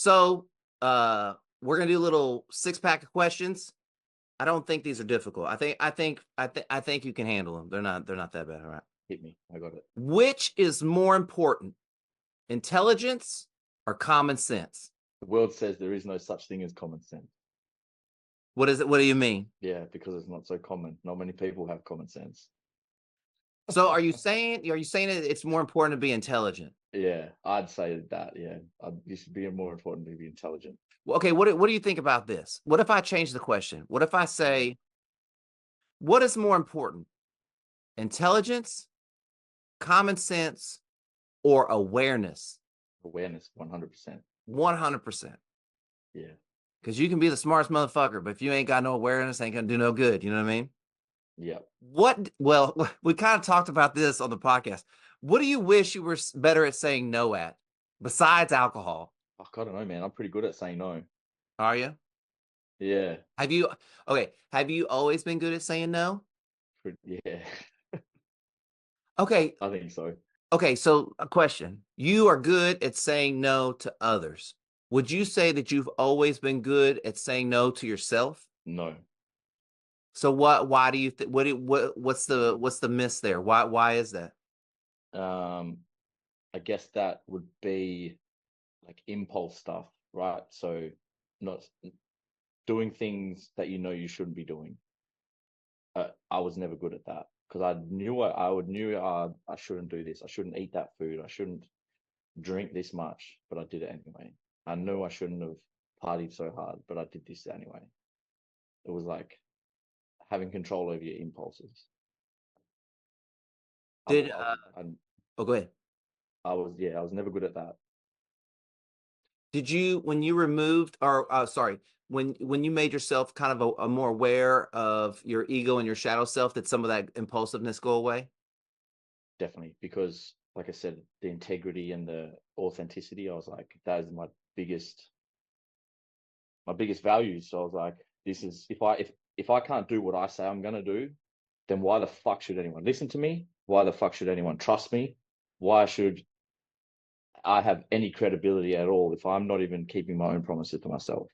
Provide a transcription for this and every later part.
So we're gonna do a little 6-pack of questions. I don't think these are difficult. I think you can handle them. They're not that bad. All right. Hit me. I got it. Which is more important, intelligence or common sense? The world says there is no such thing as common sense. What is it? What do you mean? Yeah, because it's not so common. Not many people have common sense. So are you saying it's more important to be intelligent? Yeah, I'd say that. Yeah, you should be more important to be intelligent. Well, okay, what do you think about this? What if I change the question? What if I say, what is more important? Intelligence, common sense, or awareness? Awareness, 100%. 100%. Yeah, Because you can be the smartest motherfucker, but if you ain't got no awareness, ain't gonna do no good. You know what I mean? yeah. Well, we kind of talked about this on the podcast. What do you wish you were better at saying no at, besides alcohol? I don't know, man. I'm pretty good at saying no. Are you? Yeah, Have you, okay, have you always been good at saying no? yeah. Okay, I think so. okay, so a question. You are good at saying no to others. Would you say that you've always been good at saying no to yourself? No. So why do you think what's the miss there? Why is that? Um, I guess that would be like impulse stuff, right? So not doing things that you know you shouldn't be doing. I was never good at that because I shouldn't do this. I shouldn't eat that food. I shouldn't drink this much, but I did it anyway. I knew I shouldn't have partied so hard, but I did this anyway. It was like having control over your impulses. I, Did I, I, oh go ahead. I was never good at that. Did you when you removed or sorry, when you made yourself kind of a more aware of your ego and your shadow self, did some of that impulsiveness go away? Definitely, because like I said, the integrity and the authenticity, I was like, that is my biggest values. So I was like, this is if I can't do what I say I'm gonna do, then why the fuck should anyone listen to me? Why the fuck should anyone trust me? Why should I have any credibility at all if I'm not even keeping my own promises to myself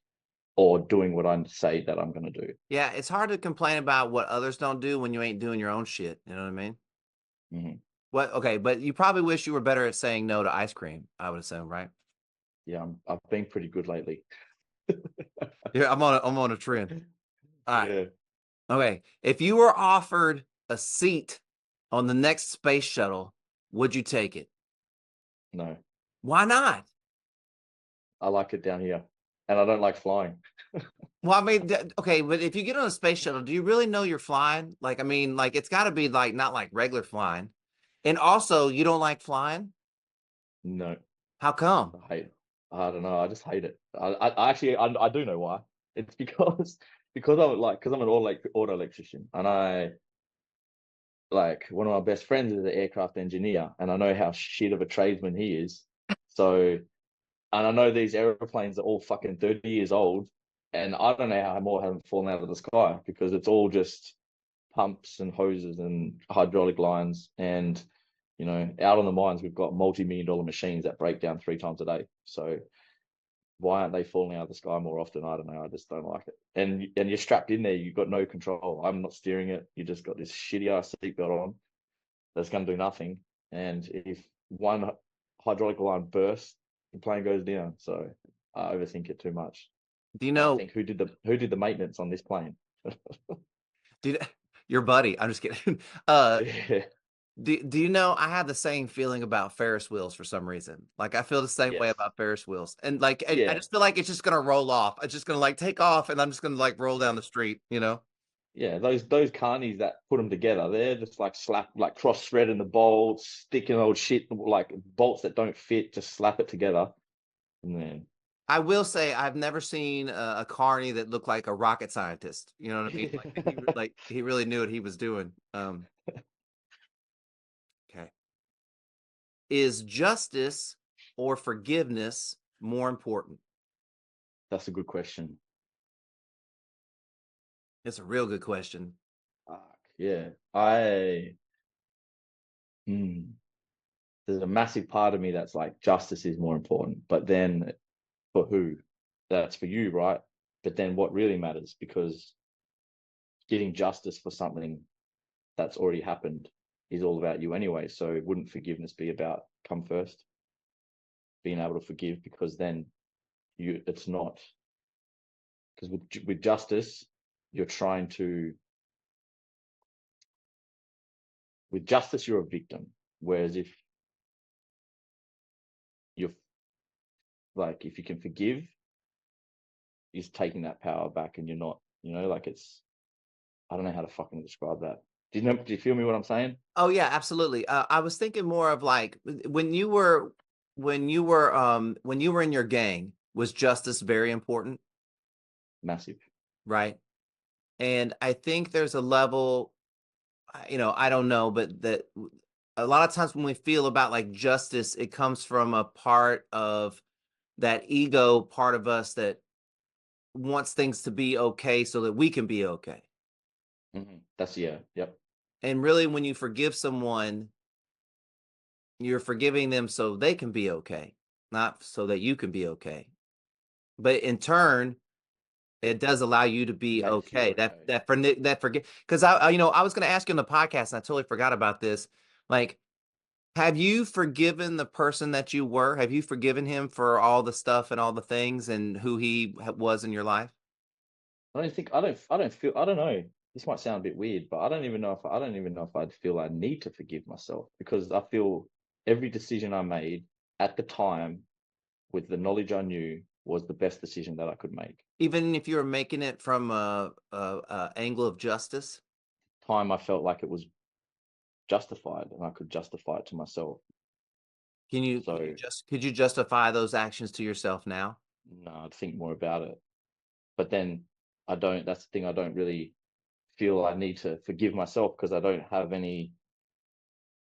or doing what I say that I'm gonna do? Yeah, it's hard to complain about what others don't do when you ain't doing your own shit. You know what I mean? Hmm. What? Okay, but you probably wish you were better at saying no to ice cream. I would assume, right? Yeah, I've been pretty good lately. Yeah, I'm on a trend. All right. Yeah, Okay. If you were offered a seat on the next space shuttle, would you take it? no, Why not? I like it down here, and I don't like flying. Well, I mean, okay, but if you get on a space shuttle, do you really know you're flying? Like, I mean, like it's got to be like not like regular flying. And also, you don't like flying? No, How come? I hate it. I don't know. I just hate it. I actually I do know why. It's because because I'm an auto electrician, and I like one of my best friends is an aircraft engineer, and I know how shit of a tradesman he is. So, and I know these airplanes are all fucking 30 years old, and I don't know how more haven't fallen out of the sky because it's all just pumps and hoses and hydraulic lines. And, out on the mines, we've got multi-million-dollar machines that break down 3 times a day. So why aren't they falling out of the sky more often? I don't know. I just don't like it. And you're strapped in there. You've got no control. I'm not steering it. You just got this shitty ass seatbelt on that's going to do nothing. And if one hydraulic line bursts, the plane goes down. So I overthink it too much. Do you I know? think who did the maintenance on this plane? Do you, your buddy? I'm just kidding. Uh, Yeah. do you know? I have the same feeling about Ferris wheels for some reason. Like I feel the same way Yes. about Ferris wheels, and like I Yeah. just feel like it's just gonna roll off. It's just gonna like take off, and I'm just gonna like roll down the street. You know? Yeah, those carnies that put them together, they're just like cross threading the bolts, sticking old shit like bolts that don't fit, just slap it together, and then I will say I've never seen a carny that looked like a rocket scientist. You know what I mean? Like he really knew what he was doing. Okay. Is justice or forgiveness more important? that's a good question. It's a real good question. Fuck, yeah, hmm, there's a massive part of me that's like justice is more important, but then for who? That's for you, right? But then what really matters, because getting justice for something that's already happened is all about you anyway. So wouldn't forgiveness be about come first, being able to forgive? Because then it's not, because with justice, you're trying to, with justice, you're a victim. Whereas if you're like, if you can forgive, is taking that power back, and you're not, like it's, I don't know how to fucking describe that. Do you feel me what I'm saying? Oh yeah, absolutely. I was thinking more of like when you were in your gang, was justice very important, Massive. right? And I think there's a level, I don't know, but that a lot of times when we feel about like justice, it comes from a part of that ego part of us that wants things to be okay so that we can be okay. That's, yeah, yep. And really, when you forgive someone, you're forgiving them so they can be okay, not so that you can be okay. But in turn, it does allow you to be Makes you okay. That okay. that for that forget because I was going to ask you on the podcast and I totally forgot about this. Like, have you forgiven the person that you were? Have you forgiven him for all the stuff and all the things and who he was in your life? I don't know. This might sound a bit weird, but I don't even know if I'd feel I need to forgive myself, because I feel every decision I made at the time, with the knowledge I knew, was the best decision that I could make. Even if you were making it from a angle of justice? Time I felt like it was justified, and I could justify it to myself. So Could you justify those actions to yourself now? no, I'd think more about it. But then I don't. That's the thing. I don't really feel I need to forgive myself, because I don't have any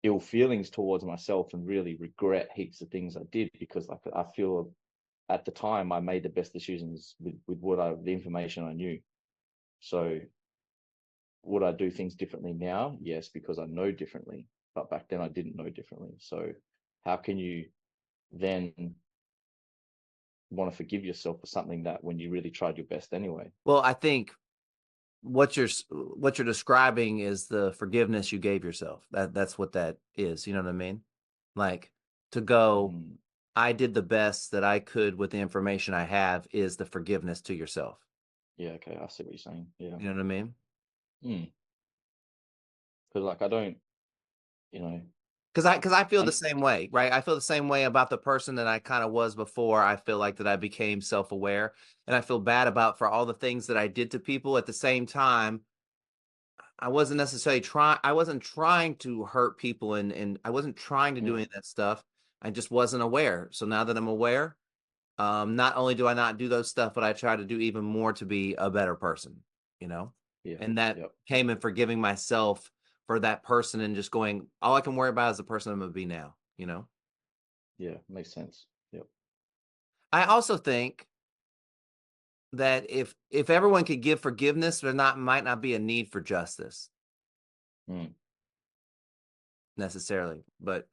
ill feelings towards myself and really regret heaps of things I did, because like I feel at the time I made the best decisions with the information I knew. So would I do things differently now? Yes, because I know differently. But back then I didn't know differently. So how can you then want to forgive yourself for something that, when you really tried your best anyway? Well, I think what you're describing is the forgiveness you gave yourself. That's what that is. You know what I mean? Like, to go, Mm, I did the best that I could with the information I have is the forgiveness to yourself. yeah, okay, I see what you're saying. Yeah. You know what I mean? Because like I don't, you know, Because I feel the and same way, right? I feel the same way about the person that I kind of was before. I feel like that I became self-aware, and I feel bad about for all the things that I did to people. At the same time, I wasn't necessarily trying. I wasn't trying to hurt people, and I wasn't trying to do any mm, of that stuff. I just wasn't aware. So now that I'm aware, not only do I not do those stuff, but I try to do even more to be a better person. You know, yeah, and that yep, came in forgiving myself for that person and just going, all I can worry about is the person I'm gonna be now. You know. yeah, makes sense. Yep. I also think that if everyone could give forgiveness, there not might not be a need for justice Mm. necessarily. But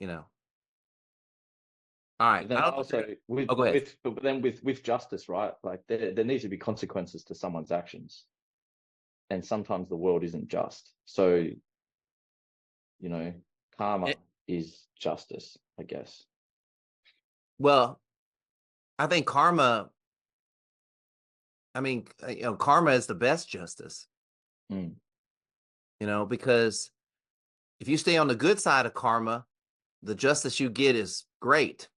all right. But I then don't know if you're also gonna. Oh, go ahead. but then with justice, right? Like there needs to be consequences to someone's actions, and sometimes the world isn't just. So you know, Eh, karma is justice, I guess. Well, I think karma. I mean, karma is the best justice. Mm. Because if you stay on the good side of karma, the justice you get is great.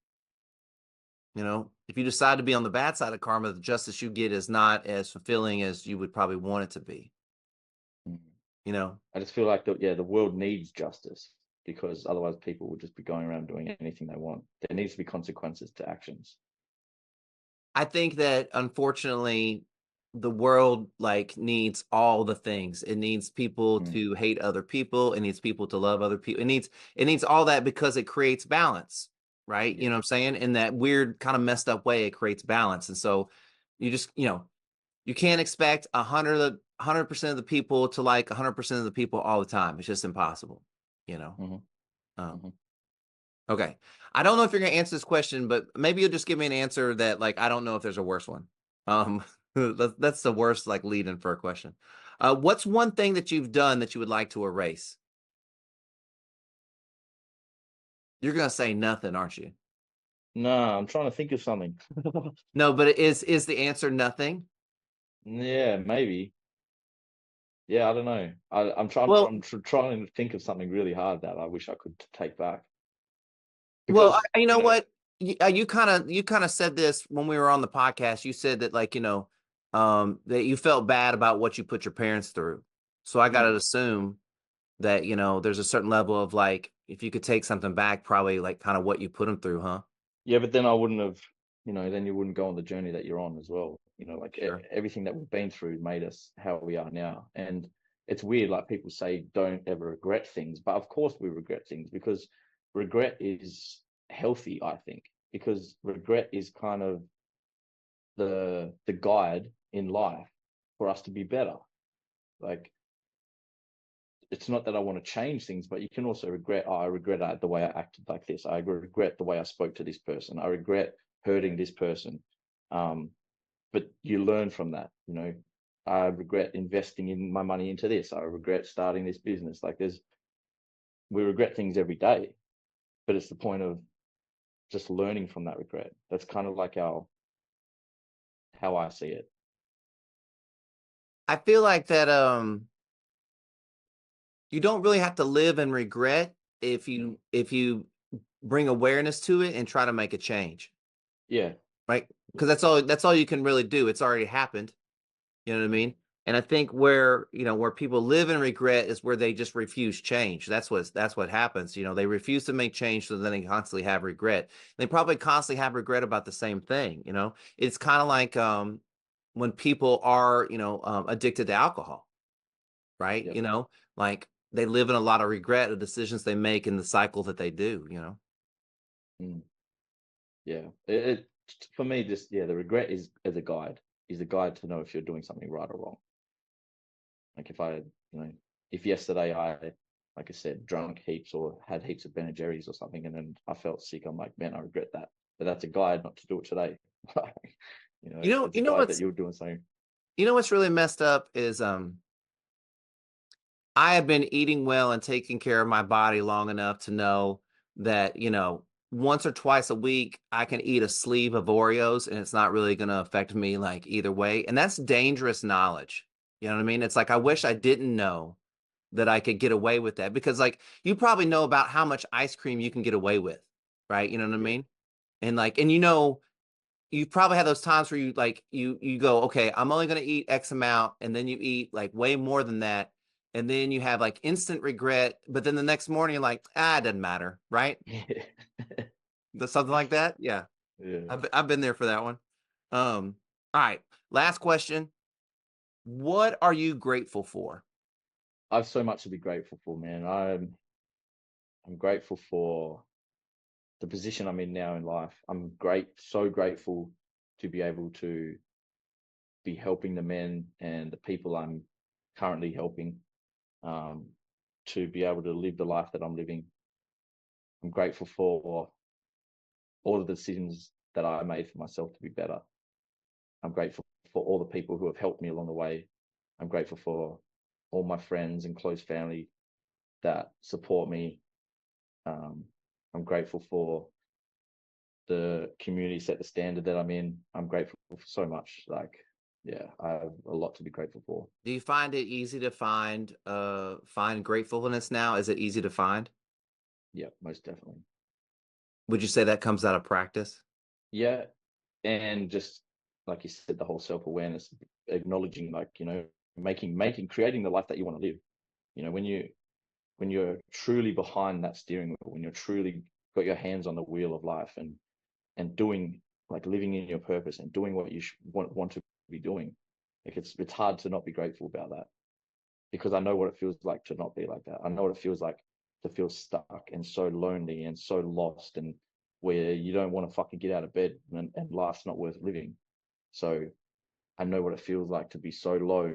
If you decide to be on the bad side of karma, the justice you get is not as fulfilling as you would probably want it to be. Mm. You know, I just feel like the world needs justice, because otherwise people would just be going around doing anything they want. There needs to be consequences to actions. I think that unfortunately, the world like needs all the things. It needs people Mm. to hate other people. It needs people to love other people. It needs all that because it creates balance, right? You Yeah. know what I'm saying? In that weird kind of messed up way, it creates balance. And so you just, you can't expect 100% of the people to like 100% of the people all the time. It's just impossible, you know. Hmm. Um, Hmm. Okay. I don't know if you're gonna answer this question, but maybe you'll just give me an answer that like I don't know if there's a worse one. Um, that's the worst like lead in for a question. What's one thing that you've done that you would like to erase? You're gonna say nothing, aren't you? No, I'm trying to think of something. No, but is the answer nothing? Yeah, maybe. Yeah, I don't know. Well, Trying to think of something really hard that I wish I could take back well, because you know you know, what? You kind of said this when we were on the podcast. You said that like that you felt bad about what you put your parents through. So I got to mm, assume that there's a certain level of like if you could take something back, probably like kind of what you put them through, huh? yeah, but then I wouldn't have, then you wouldn't go on the journey that you're on as well. Like Sure. everything that we've been through made us how we are now. And it's weird, like people say, don't ever regret things, but of course we regret things because regret is healthy, I think, because regret is kind of the guide in life for us to be better. Like it's not that I want to change things, but you can also regret, oh, I regret the way I acted like this. I regret the way I spoke to this person. I regret hurting this person. Um, but you learn from that, I regret investing in my money into this. I regret starting this business. Like we regret things every day, but it's the point of just learning from that regret. That's kind of like how I see it. I feel like that you don't really have to live in regret if you bring awareness to it and try to make a change, Yeah. right? Yeah. Because that's all you can really do. It's already happened. You know what I mean? And I think where people live in regret is where they just refuse change. That's what happens. They refuse to make change, so then they constantly have regret. They probably constantly have regret about the same thing. It's kind of like when people are addicted to alcohol, right? Yep. Like they live in a lot of regret of decisions they make in the cycle that they do. Mm, yeah. It for me, just the regret is as a guide. Is a guide to know if you're doing something right or wrong. Like if yesterday like I said, drunk heaps or had heaps of Ben and Jerry's or something, and then I felt sick, I'm like, man, I regret that. But that's a guide not to do it today. You know, It's a you know guide that what's you're doing something. you know what's really messed up is I have been eating well and taking care of my body long enough to know that, once or twice a week, I can eat a sleeve of Oreos and it's not really going to affect me like either way. And that's dangerous knowledge. You know what I mean? It's like, I wish I didn't know that I could get away with that because, like, you probably know about how much ice cream you can get away with, right? You know what I Yeah. mean? And like, you probably have those times where you go, okay, I'm only going to eat X amount, and then you eat like way more than that, and then you have like instant regret, but then the next morning you're like, it doesn't matter, right? Yeah. Something like that. Yeah, Yeah. I've been there for that one. All right, last question. What are you grateful for? I've so much to be grateful for, man. I'm grateful for the position I'm in now in life. So grateful to be able to be helping the men and the people I'm currently helping, um, to be able to live the life that I'm living. I'm grateful for all of the decisions that I made for myself to be better. I'm grateful for all the people who have helped me along the way. I'm grateful for all my friends and close family that support me. Um, I'm grateful for the community set the standard that I'm in. I'm grateful for so much. Like, yeah, I have a lot to be grateful for. Do you find it easy to find gratefulness now? Is it easy to find? Yeah, most definitely. Would you say that comes out of practice? Yeah, and just like you said, the whole self-awareness, acknowledging, like, creating the life that you want to live. When you're truly behind that steering wheel, when you're truly got your hands on the wheel of life, and doing, like, living in your purpose and doing what you want to be doing, like it's hard to not be grateful about that, because I know what it feels like to not be like that. I know what it feels like to feel stuck and so lonely and so lost, and where you don't want to fucking get out of bed, and life's not worth living. So I know what it feels like to be so low,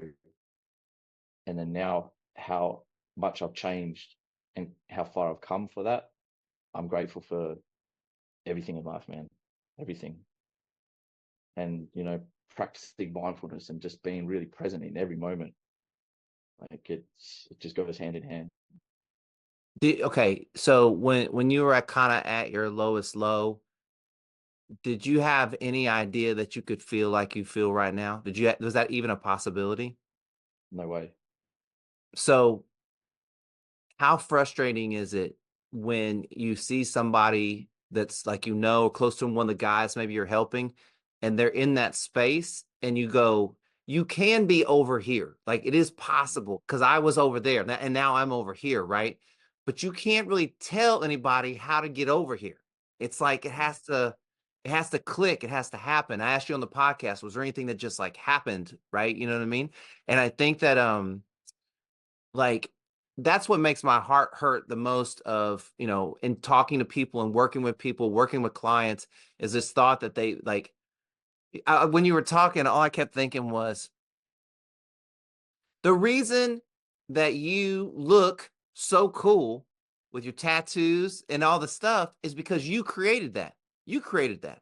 and then now how much I've changed and how far I've come for that. I'm grateful for everything in life, man. Everything. And, practicing mindfulness and just being really present in every moment. Like it just goes hand in hand. Okay, so when you were kind of at your lowest low, did you have any idea that you could feel like you feel right now? Was that even a possibility? No way. So how frustrating is it when you see somebody that's like, close to one of the guys maybe you're helping, and they're in that space, and you go, you can be over here. Like it is possible because I was over there and now I'm over here, right? But you can't really tell anybody how to get over here. It's like it has to click, it has to happen. I asked you on the podcast, was there anything that just like happened, right? You know what I mean? And I think that like that's what makes my heart hurt the most of, in talking to people and working with people, working with clients, is this thought that they like, when you were talking, all I kept thinking was the reason that you look so cool with your tattoos and all the stuff is because you created that. You created that.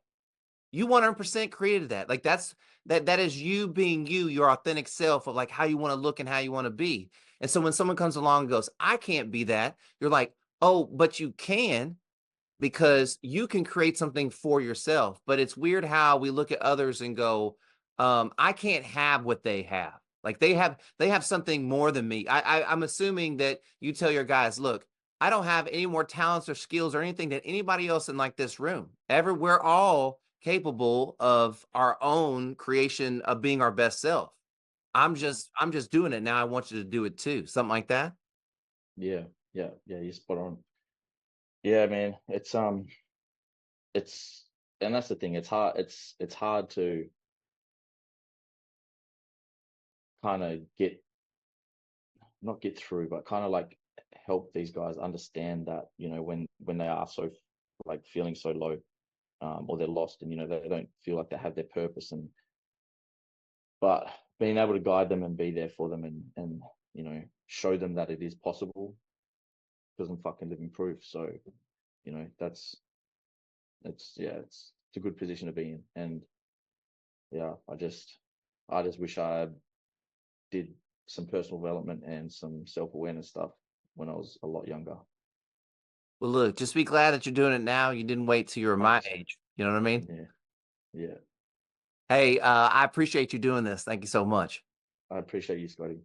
You 100% created that. Like that is you being you, your authentic self of like how you want to look and how you want to be. And so when someone comes along and goes, I can't be that, you're like, oh, but you can, because you can create something for yourself. But it's weird how we look at others and go, I can't have what they have. Like they have something more than me. I'm assuming that you tell your guys, look, I don't have any more talents or skills or anything than anybody else in like this room. We're all capable of our own creation of being our best self. I'm just doing it now. I want you to do it too. Something like that. Yeah, yeah, yeah, you're spot on. Yeah, man. It's and that's the thing. It's hard. It's hard to kind of not get through, but kind of like help these guys understand that, when they are so like feeling so low, or they're lost, and they don't feel like they have their purpose, but being able to guide them and be there for them, and show them that it is possible, doesn't fucking living proof. So that's it's a good position to be in. And yeah, I just wish I did some personal development and some self-awareness stuff when I was a lot younger. Well, look, just be glad that you're doing it now. You didn't wait till you were my 100%. age. You know what I mean? Yeah, yeah. Hey, I appreciate you doing this. Thank you so much. I appreciate you, Scotty.